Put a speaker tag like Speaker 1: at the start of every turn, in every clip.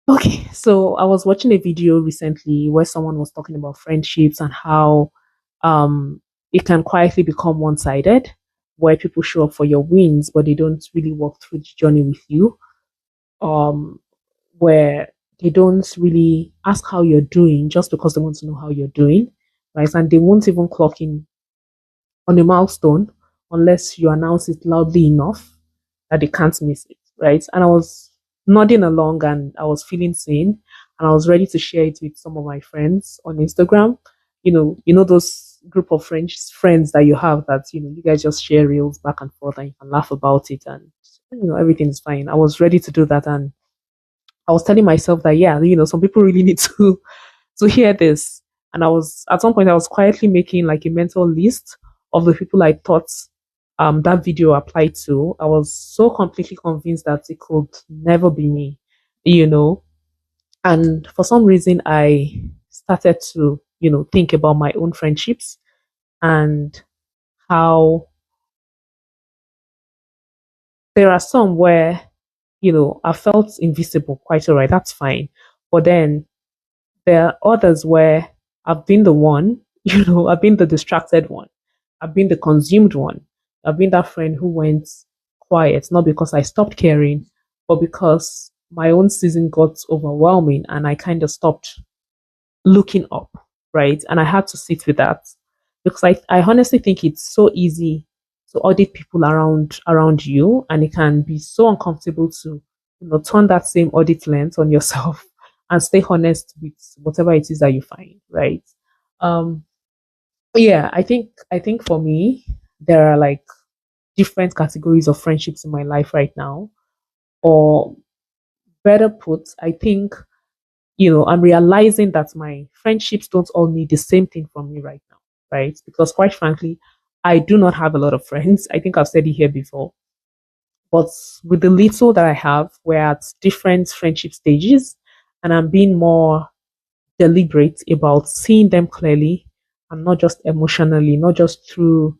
Speaker 1: Okay, so I was watching a video recently where someone was talking about friendships and how um it can quietly become one-sided, where people show up for your wins, but they don't really walk through the journey with you. Um, where they don't really ask how you're doing just because they want to know how you're doing, right? And they won't even clock in on a milestone unless you announce it loudly enough that they can't miss it, right? And I was nodding along and I was feeling seen and I was ready to share it with some of my friends on Instagram. Those group of friends that you have that you guys just share reels back and forth and you can laugh about it and everything's fine. I was ready to do that and I was telling myself that yeah, some people really need to hear this. And I was at some point I was quietly making like a mental list of the people I thought that video applied to. I was so completely convinced that it could never be me, you know. And for some reason I started to, think about my own friendships and how there are some where, I felt invisible, quite all right, that's fine. But then there are others where I've been the one, I've been the distracted one. I've been the consumed one. I've been that friend who went quiet, not because I stopped caring, but because my own season got overwhelming and I kind of stopped looking up, right? And I had to sit with that because I honestly think it's so easy to audit people around you, and it can be so uncomfortable to turn that same audit lens on yourself and stay honest with whatever it is that you find, right? Um, yeah, I think for me there are like different categories of friendships in my life right now, or better put, I think I'm realizing that my friendships don't all need the same thing from me right now, right? Because quite frankly, I do not have a lot of friends. I think I've said it here before. But with the little that I have, we're at different friendship stages, and I'm being more deliberate about seeing them clearly and not just emotionally, not just through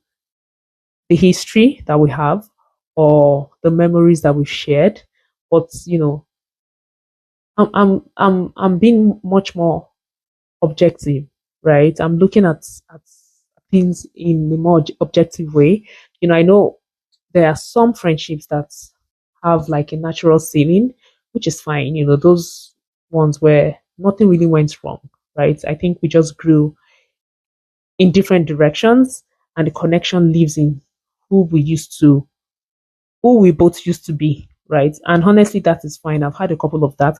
Speaker 1: the history that we have or the memories that we've shared, but I'm being much more objective, right? I'm looking at things in a more objective way. I know there are some friendships that have like a natural ceiling, which is fine. Those ones where nothing really went wrong, right? I think we just grew in different directions, and the connection lives in who we used to, who we both used to be, right? And honestly, that is fine. I've had a couple of that.